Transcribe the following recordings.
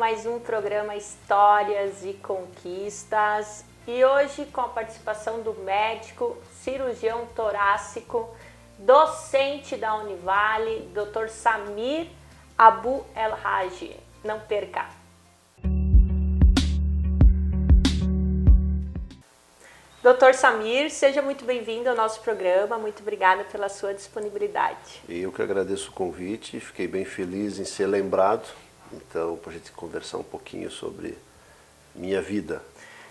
mais um programa Histórias e Conquistas. E hoje com a participação do médico, cirurgião torácico, docente da Univale, Dr. Samir Abu El-Haji. Não perca! Dr. Samir, seja muito bem-vindo ao nosso programa. Muito obrigada pela sua disponibilidade. Eu que agradeço o convite, fiquei bem feliz em ser lembrado. Então, para a gente conversar um pouquinho sobre minha vida.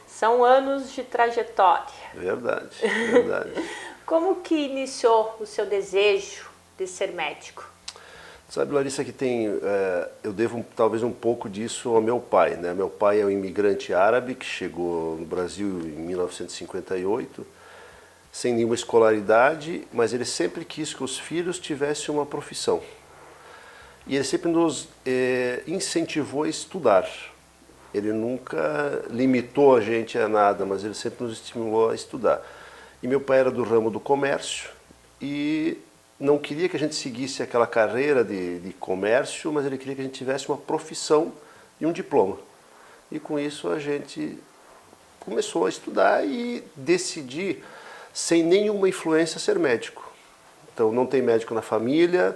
São anos de trajetória. Verdade, verdade. Como que iniciou o seu desejo de ser médico? Sabe, Larissa, que eu devo talvez um pouco disso ao meu pai, né? Meu pai é um imigrante árabe que chegou no Brasil em 1958, sem nenhuma escolaridade, mas ele sempre quis que os filhos tivessem uma profissão. E ele sempre nos incentivou a estudar. Ele nunca limitou a gente a nada, mas ele sempre nos estimulou a estudar. E meu pai era do ramo do comércio e não queria que a gente seguisse aquela carreira de comércio, mas ele queria que a gente tivesse uma profissão e um diploma. E com isso a gente começou a estudar e decidi, sem nenhuma influência, ser médico. Então não tem médico na família,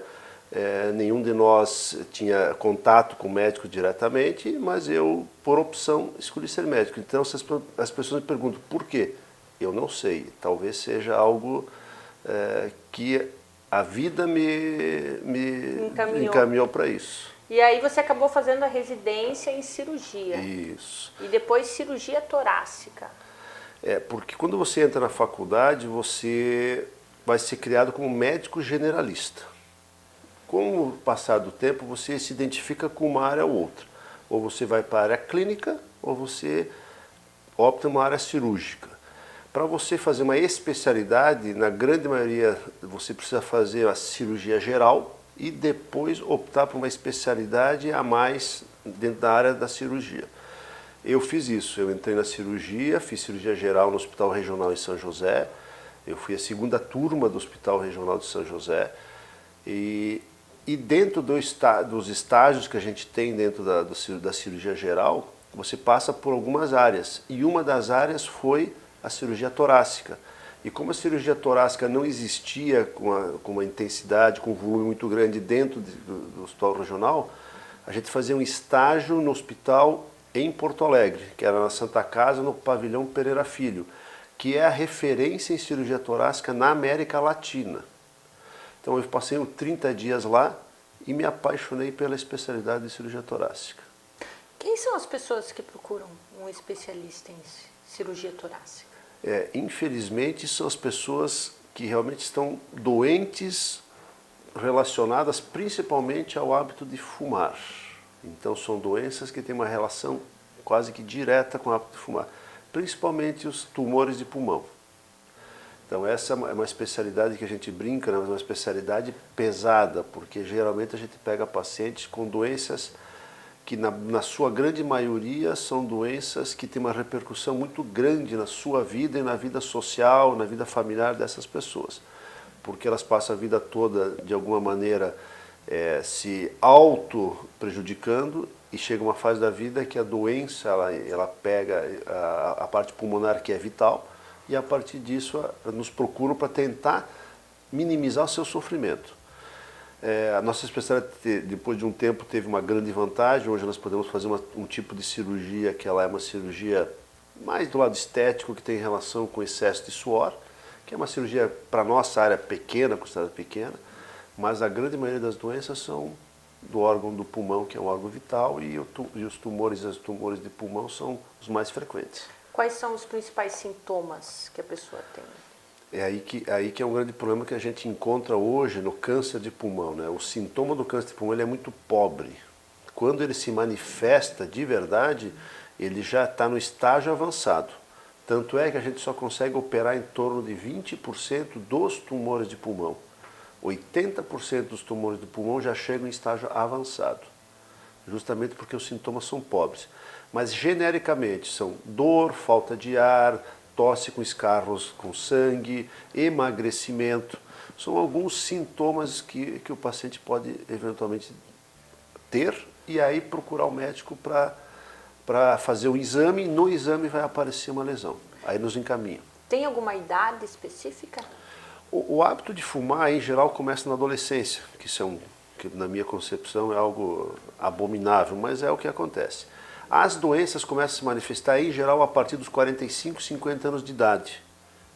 nenhum de nós tinha contato com médico diretamente, mas eu, por opção, escolhi ser médico. Então as pessoas me perguntam, por quê? Eu não sei, talvez seja algo que a vida me encaminhou para isso. E aí você acabou fazendo a residência em cirurgia. Isso. E depois cirurgia torácica. Porque quando você entra na faculdade, você vai ser criado como médico generalista. Com o passar do tempo, você se identifica com uma área ou outra. Ou você vai para a área clínica, ou você opta uma área cirúrgica. Para você fazer uma especialidade, na grande maioria você precisa fazer a cirurgia geral e depois optar por uma especialidade a mais dentro da área da cirurgia. Eu fiz isso, eu entrei na cirurgia, fiz cirurgia geral no Hospital Regional em São José, eu fui a segunda turma do Hospital Regional de São José e dentro dos estágios que a gente tem dentro da cirurgia geral, você passa por algumas áreas e uma das áreas foi a cirurgia torácica. E como a cirurgia torácica não existia com uma intensidade, com um volume muito grande dentro do hospital regional, a gente fazia um estágio no hospital em Porto Alegre, que era na Santa Casa, no pavilhão Pereira Filho, que é a referência em cirurgia torácica na América Latina. Então eu passei 30 dias lá e me apaixonei pela especialidade de cirurgia torácica. Quem são as pessoas que procuram um especialista em cirurgia torácica? Infelizmente, são as pessoas que realmente estão doentes, relacionadas principalmente ao hábito de fumar. Então, são doenças que têm uma relação quase que direta com o hábito de fumar, principalmente os tumores de pulmão. Então, essa é uma especialidade que a gente brinca, né? Mas é uma especialidade pesada, porque geralmente a gente pega pacientes com doenças que na sua grande maioria são doenças que têm uma repercussão muito grande na sua vida e na vida social, na vida familiar dessas pessoas. Porque elas passam a vida toda, de alguma maneira, se auto-prejudicando e chega uma fase da vida que a doença ela pega a parte pulmonar que é vital e a partir disso nos procuram para tentar minimizar o seu sofrimento. A nossa especialidade, depois de um tempo, teve uma grande vantagem. Hoje nós podemos fazer um tipo de cirurgia que ela é uma cirurgia mais do lado estético, que tem relação com excesso de suor, que é uma cirurgia, para a nossa área, pequena, considerada pequena, mas a grande maioria das doenças são do órgão do pulmão, que é um órgão vital, e os tumores de pulmão são os mais frequentes. Quais são os principais sintomas que a pessoa tem? É aí que é um grande problema que a gente encontra hoje no câncer de pulmão, né? O sintoma do câncer de pulmão ele é muito pobre. Quando ele se manifesta de verdade, ele já está no estágio avançado. Tanto é que a gente só consegue operar em torno de 20% dos tumores de pulmão. 80% dos tumores de pulmão já chegam em estágio avançado, justamente porque os sintomas são pobres. Mas genericamente são dor, falta de ar, tosse com escarros com sangue, emagrecimento. São alguns sintomas que o paciente pode eventualmente ter e aí procurar o médico para fazer um exame, e no exame vai aparecer uma lesão. Aí nos encaminha. Tem alguma idade específica? O hábito de fumar, em geral, começa na adolescência, que na minha concepção é algo abominável, mas é o que acontece. As doenças começam a se manifestar, em geral, a partir dos 45, 50 anos de idade.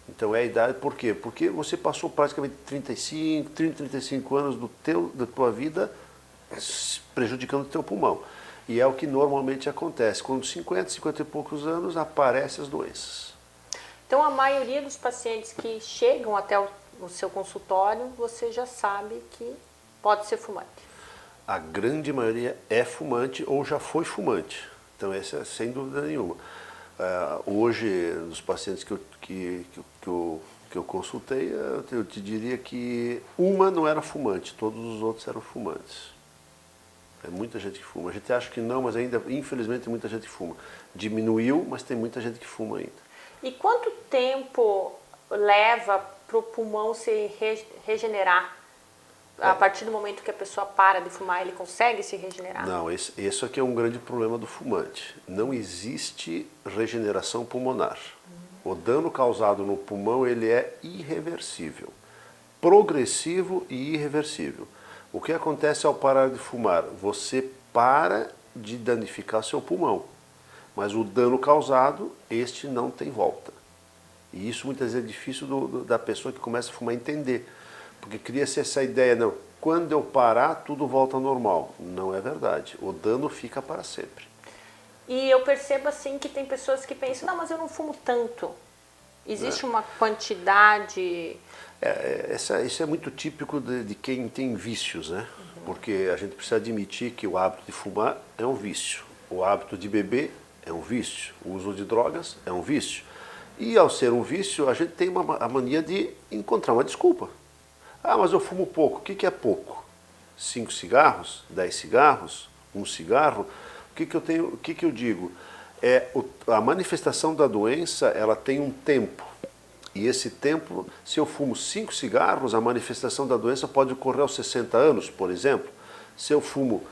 Então é a idade, por quê? Porque você passou praticamente 35 anos da tua vida prejudicando o teu pulmão. E é o que normalmente acontece. Com 50 e poucos anos, aparecem as doenças. Então a maioria dos pacientes que chegam até o seu consultório, você já sabe que pode ser fumante. A grande maioria é fumante ou já foi fumante. Então essa é sem dúvida nenhuma. Hoje, dos pacientes que eu consultei, eu te diria que uma não era fumante, todos os outros eram fumantes. É muita gente que fuma. A gente acha que não, mas ainda, infelizmente, tem muita gente que fuma. Diminuiu, mas tem muita gente que fuma ainda. E quanto tempo leva para o pulmão se regenerar? A partir do momento que a pessoa para de fumar, ele consegue se regenerar? Não, esse aqui é um grande problema do fumante. Não existe regeneração pulmonar. O dano causado no pulmão, ele é irreversível, progressivo e irreversível. O que acontece ao parar de fumar? Você para de danificar seu pulmão, mas o dano causado, este não tem volta. E isso muitas vezes é difícil da pessoa que começa a fumar entender. Porque cria-se essa ideia, não, quando eu parar, tudo volta ao normal. Não é verdade. O dano fica para sempre. E eu percebo assim que tem pessoas que pensam, não, mas eu não fumo tanto. Existe uma quantidade... Isso é muito típico de quem tem vícios, né? Porque a gente precisa admitir que o hábito de fumar é um vício. O hábito de beber é um vício. O uso de drogas é um vício. E ao ser um vício, a gente tem a mania de encontrar uma desculpa. Ah, mas eu fumo pouco. O que é pouco? 5 cigarros? 10 cigarros? 1 cigarro? O que eu digo? A manifestação da doença, ela tem um tempo. E esse tempo, se eu fumo 5 cigarros, a manifestação da doença pode ocorrer aos 60 anos, por exemplo. Se eu fumo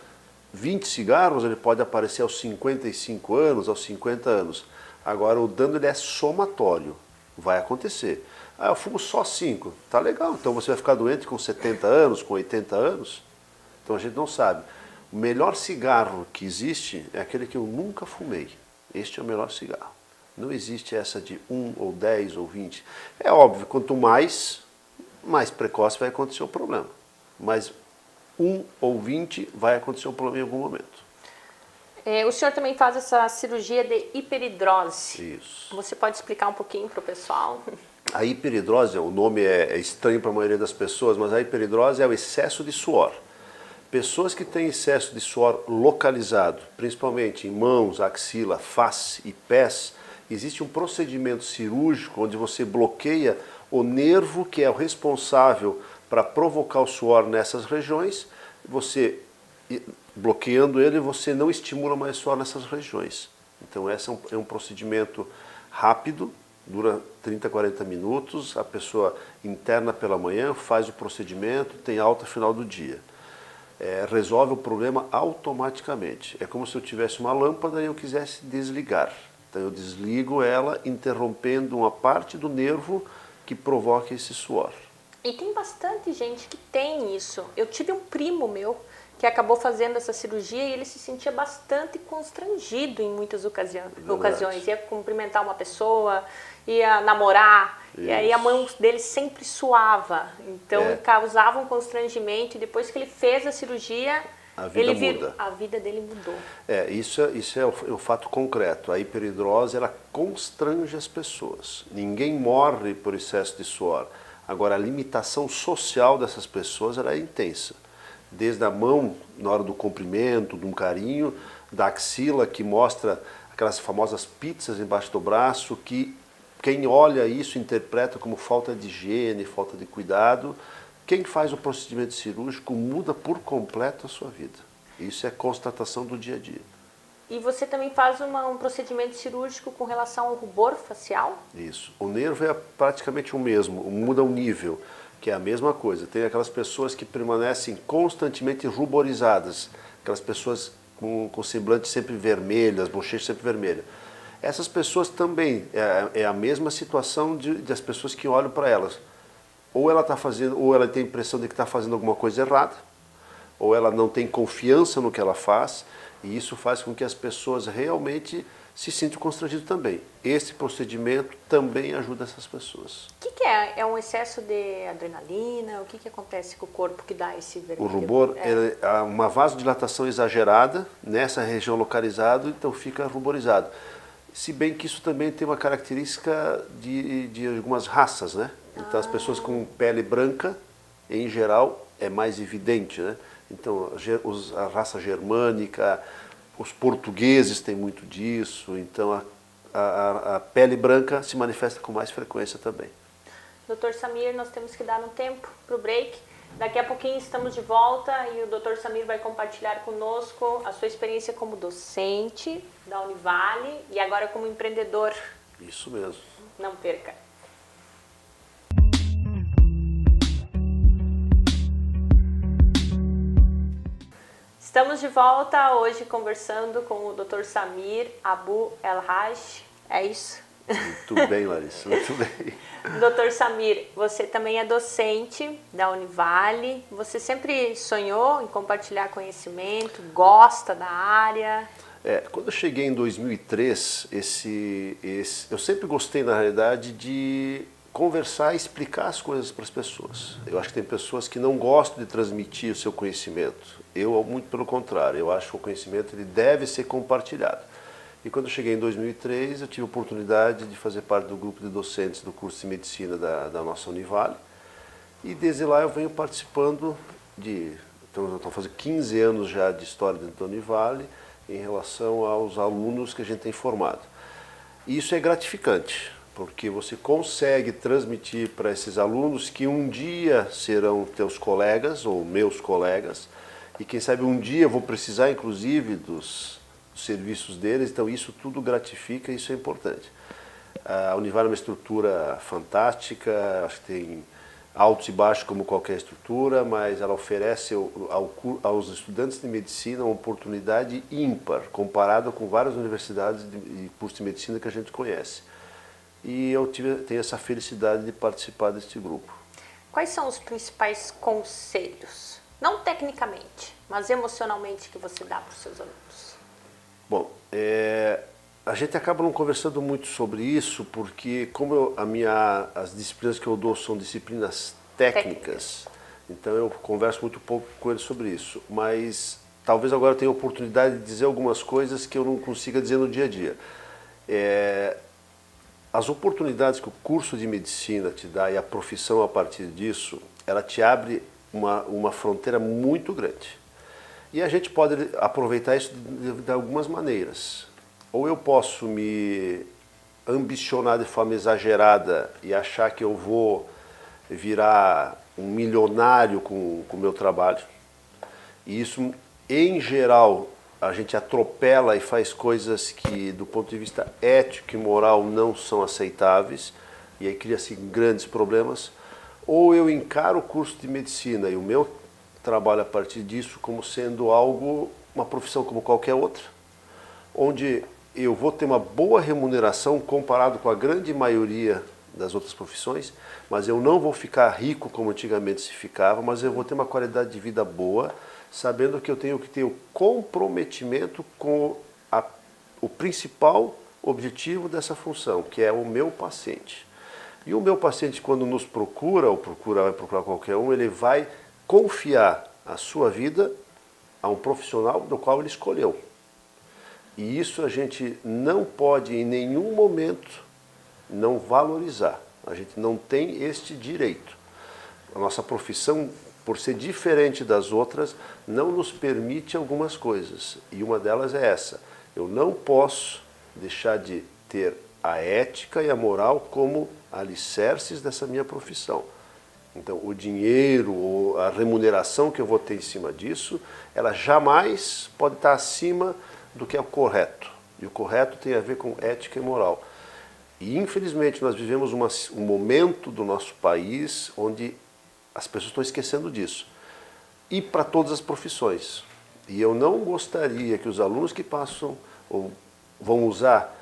20 cigarros, ele pode aparecer aos 55 anos, aos 50 anos. Agora, o dano ele é somatório. Vai acontecer. Ah, eu fumo só 5. Tá legal, então você vai ficar doente com 70 anos, com 80 anos? Então a gente não sabe. O melhor cigarro que existe é aquele que eu nunca fumei. Este é o melhor cigarro. Não existe essa de 1 ou 10 ou 20. É óbvio, quanto mais precoce vai acontecer o problema. Mas 1 ou 20 vai acontecer um problema em algum momento. O senhor também faz essa cirurgia de hiperidrose. Isso. Você pode explicar um pouquinho para o pessoal? A hiperidrose, o nome é estranho para a maioria das pessoas, mas a hiperidrose é o excesso de suor. Pessoas que têm excesso de suor localizado, principalmente em mãos, axila, face e pés, existe um procedimento cirúrgico onde você bloqueia o nervo que é o responsável para provocar o suor nessas regiões. Você, bloqueando ele, você não estimula mais suor nessas regiões. Então esse é um procedimento rápido, dura 30, 40 minutos, a pessoa interna pela manhã, faz o procedimento, tem alta no final do dia. Resolve o problema automaticamente. É como se eu tivesse uma lâmpada e eu quisesse desligar. Então eu desligo ela, interrompendo uma parte do nervo que provoca esse suor. E tem bastante gente que tem isso. Eu tive um primo meu que acabou fazendo essa cirurgia e ele se sentia bastante constrangido em muitas ocasiões. Ia cumprimentar uma pessoa, ia namorar, e aí a mão dele sempre suava. Então causava um constrangimento e depois que ele fez a cirurgia, a vida dele mudou. Isso é um fato concreto. A hiperidrose, ela constrange as pessoas. Ninguém morre por excesso de suor. Agora, a limitação social dessas pessoas ela é intensa. Desde a mão, na hora do comprimento, de um carinho, da axila, que mostra aquelas famosas pizzas embaixo do braço, que quem olha isso interpreta como falta de higiene, falta de cuidado. Quem faz o procedimento cirúrgico muda por completo a sua vida. Isso é constatação do dia a dia. E você também faz um procedimento cirúrgico com relação ao rubor facial? Isso. O nervo é praticamente o mesmo, muda o nível, que é a mesma coisa. Tem aquelas pessoas que permanecem constantemente ruborizadas, aquelas pessoas com o semblante sempre vermelho, as bochechas sempre vermelhas. Essas pessoas também, é a mesma situação das pessoas que olham para elas. Ou ela está fazendo, ou ela tem a impressão de que está fazendo alguma coisa errada, ou ela não tem confiança no que ela faz, e isso faz com que as pessoas realmente se sintam constrangidas também. Esse procedimento também ajuda essas pessoas. O que é? É um excesso de adrenalina? O que acontece com o corpo que dá esse vermelho? O rubor é uma vasodilatação exagerada nessa região localizada, então fica ruborizado. Se bem que isso também tem uma característica de algumas raças, né? Então as pessoas com pele branca, em geral, é mais evidente, né? Então a raça germânica, os portugueses têm muito disso, então a pele branca se manifesta com mais frequência também. Dr. Samir, nós temos que dar um tempo para o break. Daqui a pouquinho estamos de volta e o Dr. Samir vai compartilhar conosco a sua experiência como docente da Univale e agora como empreendedor. Isso mesmo. Não perca. Estamos de volta hoje conversando com o Dr. Samir Abu El-Haj. É isso? Muito bem, Larissa, muito bem. Dr. Samir, você também é docente da Univale. Você sempre sonhou em compartilhar conhecimento, gosta da área? Quando eu cheguei em 2003, eu sempre gostei, na realidade, de conversar e explicar as coisas para as pessoas. Eu acho que tem pessoas que não gostam de transmitir o seu conhecimento. Eu, muito pelo contrário, eu acho que o conhecimento ele deve ser compartilhado. E quando eu cheguei em 2003, eu tive a oportunidade de fazer parte do grupo de docentes do curso de medicina da nossa Univale. E desde lá eu venho participando então eu estou fazendo 15 anos já de história dentro da Univale em relação aos alunos que a gente tem formado. E isso é gratificante, porque você consegue transmitir para esses alunos que um dia serão teus colegas ou meus colegas, e quem sabe um dia eu vou precisar inclusive dos serviços deles, então isso tudo gratifica e isso é importante. A Univale é uma estrutura fantástica, acho que tem altos e baixos como qualquer estrutura, mas ela oferece aos estudantes de medicina uma oportunidade ímpar, comparada com várias universidades e cursos de medicina que a gente conhece. E eu tenho essa felicidade de participar deste grupo. Quais são os principais conselhos, não tecnicamente, mas emocionalmente, que você dá para os seus alunos? Bom, a gente acaba não conversando muito sobre isso, porque como as disciplinas que eu dou são disciplinas técnicas, então eu converso muito pouco com eles sobre isso. Mas talvez agora eu tenha a oportunidade de dizer algumas coisas que eu não consiga dizer no dia a dia. As oportunidades que o curso de medicina te dá e a profissão a partir disso, ela te abre uma fronteira muito grande. E a gente pode aproveitar isso de algumas maneiras. Ou eu posso me ambicionar de forma exagerada e achar que eu vou virar um milionário com o meu trabalho. E isso, em geral, a gente atropela e faz coisas que, do ponto de vista ético e moral, não são aceitáveis. E aí cria-se grandes problemas. Ou eu encaro o curso de medicina e o meu trabalho a partir disso como sendo uma profissão como qualquer outra, onde eu vou ter uma boa remuneração comparado com a grande maioria das outras profissões, mas eu não vou ficar rico como antigamente se ficava, mas eu vou ter uma qualidade de vida boa, sabendo que eu tenho que ter o comprometimento com o principal objetivo dessa função, que é o meu paciente. E o meu paciente, quando nos procura, ou vai procurar qualquer um, ele vai confiar a sua vida a um profissional do qual ele escolheu. E isso a gente não pode em nenhum momento não valorizar. A gente não tem este direito. A nossa profissão, por ser diferente das outras, não nos permite algumas coisas. E uma delas é essa. Eu não posso deixar de ter a ética e a moral como alicerces dessa minha profissão. Então, o dinheiro ou a remuneração que eu vou ter em cima disso, ela jamais pode estar acima do que é o correto. E o correto tem a ver com ética e moral. E, infelizmente, nós vivemos um momento do nosso país onde as pessoas estão esquecendo disso. E para todas as profissões. E eu não gostaria que os alunos que passam ou vão usar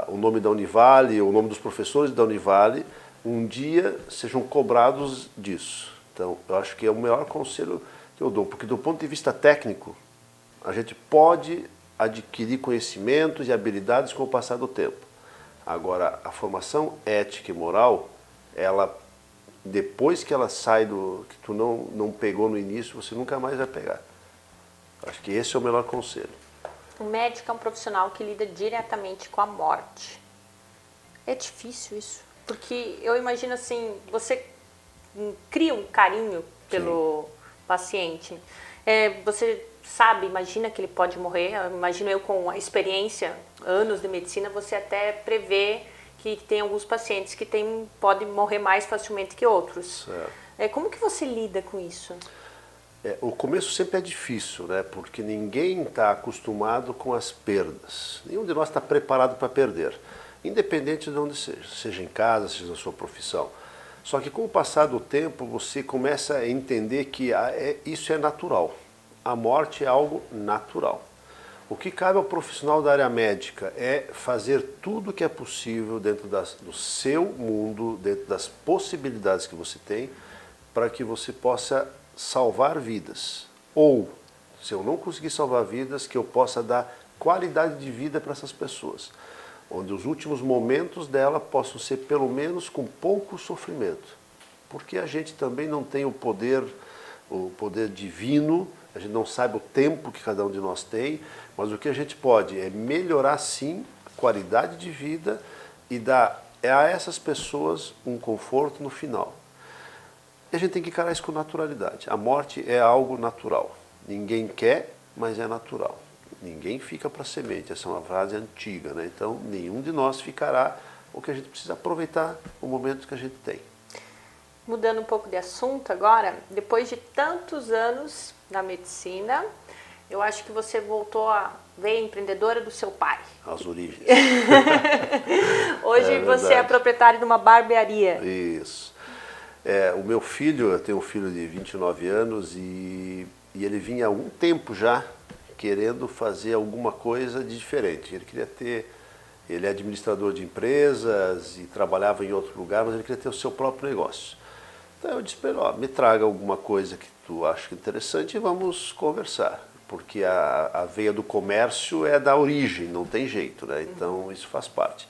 o nome da Univale, o nome dos professores da Univale, um dia sejam cobrados disso. Então, eu acho que é o melhor conselho que eu dou, porque do ponto de vista técnico, a gente pode adquirir conhecimentos e habilidades com o passar do tempo. Agora, a formação ética e moral, ela, depois que ela sai que tu não pegou no início, você nunca mais vai pegar. Acho que esse é o melhor conselho. O médico é um profissional que lida diretamente com a morte. É difícil isso, porque eu imagino assim, você cria um carinho pelo paciente. Você sabe, imagina que ele pode morrer, imagino eu com a experiência, anos de medicina, você até prevê que tem alguns pacientes que podem morrer mais facilmente que outros. Como que você lida com isso? O começo sempre é difícil, né? Porque ninguém está acostumado com as perdas. Nenhum de nós está preparado para perder, independente de onde seja, seja em casa, seja na sua profissão. Só que com o passar do tempo você começa a entender que isso é natural. A morte é algo natural. O que cabe ao profissional da área médica é fazer tudo o que é possível dentro do seu mundo, dentro das possibilidades que você tem, para que você possa salvar vidas. Ou, se eu não conseguir salvar vidas, que eu possa dar qualidade de vida para essas pessoas. Onde os últimos momentos dela possam ser pelo menos com pouco sofrimento. Porque a gente também não tem o poder divino, a gente não sabe o tempo que cada um de nós tem, mas o que a gente pode é melhorar sim a qualidade de vida e dar a essas pessoas um conforto no final. E a gente tem que encarar isso com naturalidade. A morte é algo natural. Ninguém quer, mas é natural. Ninguém fica para semente. Essa é uma frase antiga, né? Então, nenhum de nós ficará, o que a gente precisa aproveitar o momento que a gente tem. Mudando um pouco de assunto agora, depois de tantos anos na medicina, eu acho que você voltou a ver empreendedora do seu pai. As origens. Hoje você é proprietário de uma barbearia. Isso. O meu filho, eu tenho um filho de 29 anos e ele vinha há algum tempo já querendo fazer alguma coisa de diferente. Ele é administrador de empresas e trabalhava em outro lugar, mas ele queria ter o seu próprio negócio. Então eu disse para ele, me traga alguma coisa que tu acha interessante e vamos conversar. Porque a veia do comércio é da origem, não tem jeito, né? Então isso faz parte.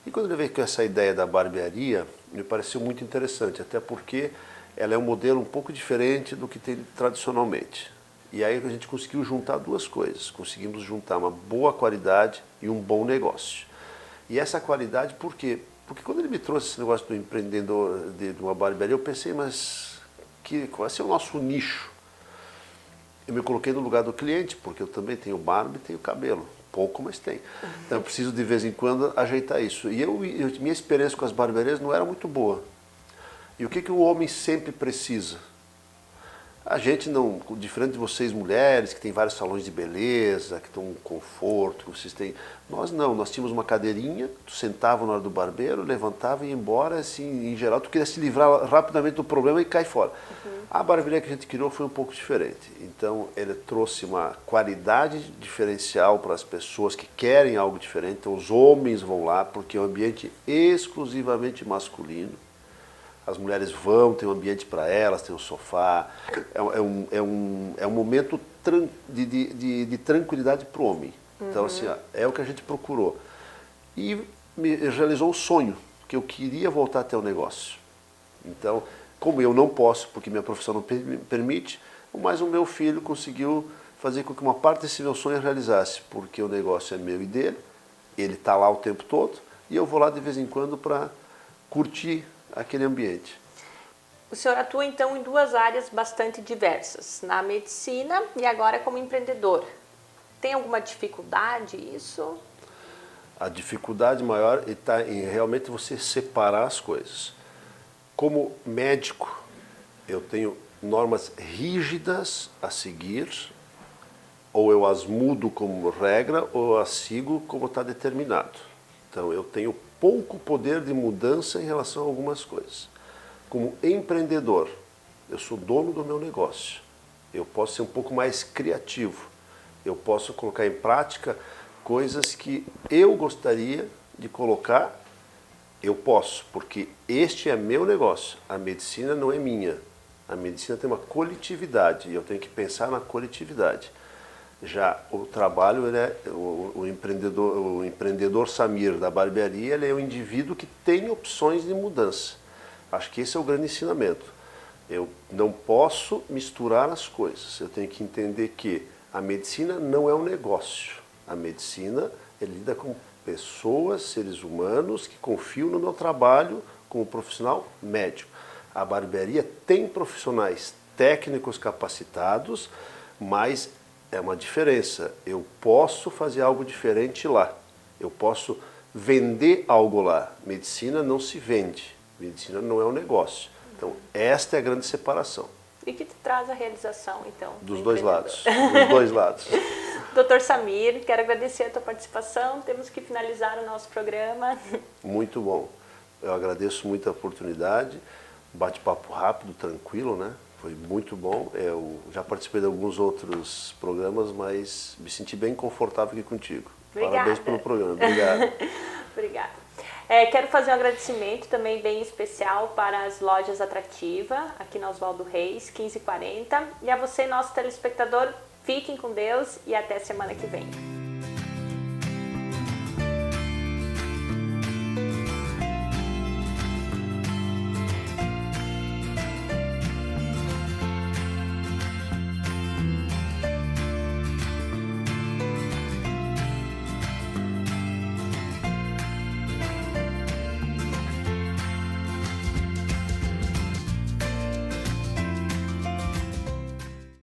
E quando ele veio com essa ideia da barbearia, me pareceu muito interessante, até porque ela é um modelo um pouco diferente do que tem tradicionalmente. E aí a gente conseguiu juntar duas coisas. Conseguimos juntar uma boa qualidade e um bom negócio. E essa qualidade, por quê? Porque quando ele me trouxe esse negócio do empreendedor de uma barbearia, eu pensei, mas qual vai ser o nosso nicho? Eu me coloquei no lugar do cliente, porque eu também tenho barba e tenho cabelo. Pouco, mas tem. Então eu preciso de vez em quando ajeitar isso. E minha experiência com as barbearias não era muito boa. E o que o homem sempre precisa? A gente não, diferente de vocês mulheres, que tem vários salões de beleza, que estão um conforto, que vocês têm. Nós não, nós tínhamos uma cadeirinha, tu sentava na hora do barbeiro, levantava e ia embora, assim, em geral, tu queria se livrar rapidamente do problema e cai fora. A barbearia que a gente criou foi um pouco diferente. Então, ele trouxe uma qualidade diferencial para as pessoas que querem algo diferente. Então, os homens vão lá, porque é um ambiente exclusivamente masculino. As mulheres vão, tem um ambiente para elas, tem um sofá. É um momento de tranquilidade para o homem. Então, assim, é o que a gente procurou. E me realizou um sonho, que eu queria voltar até o negócio. Então, como eu não posso, porque minha profissão não me permite, mas o meu filho conseguiu fazer com que uma parte desse meu sonho realizasse, porque o negócio é meu e dele, ele está lá o tempo todo, e eu vou lá de vez em quando para curtir aquele ambiente. O senhor atua então em duas áreas bastante diversas, na medicina e agora como empreendedor. Tem alguma dificuldade isso? A dificuldade maior está em realmente você separar as coisas. Como médico, eu tenho normas rígidas a seguir, ou eu as mudo como regra, ou as sigo como está determinado. Então eu tenho pouco poder de mudança em relação a algumas coisas. Como empreendedor, eu sou dono do meu negócio. Eu posso ser um pouco mais criativo. Eu posso colocar em prática coisas que eu gostaria de colocar. Eu posso, porque este é meu negócio. A medicina não é minha. A medicina tem uma coletividade e eu tenho que pensar na coletividade. Já o trabalho, o empreendedor Samir da barbearia, ele é um indivíduo que tem opções de mudança. Acho que esse é o grande ensinamento. Eu não posso misturar as coisas. Eu tenho que entender que a medicina não é um negócio. A medicina lida com pessoas, seres humanos que confiam no meu trabalho como profissional médico. A barbearia tem profissionais técnicos capacitados, mas é uma diferença. Eu posso fazer algo diferente lá. Eu posso vender algo lá. Medicina não se vende. Medicina não é um negócio. Então, esta é a grande separação. E que te traz a realização, então? Dos dois lados. Dos dois lados. Dr. Samir, quero agradecer a tua participação. Temos que finalizar o nosso programa. Muito bom. Eu agradeço muito a oportunidade. Bate-papo rápido, tranquilo, né? Foi muito bom. Eu já participei de alguns outros programas, mas me senti bem confortável aqui contigo. Obrigada. Parabéns pelo programa. Obrigado. Obrigada. Quero fazer um agradecimento também bem especial para as lojas Atrativa, aqui na Oswaldo Reis, 1540. E a você, nosso telespectador, fiquem com Deus e até semana que vem.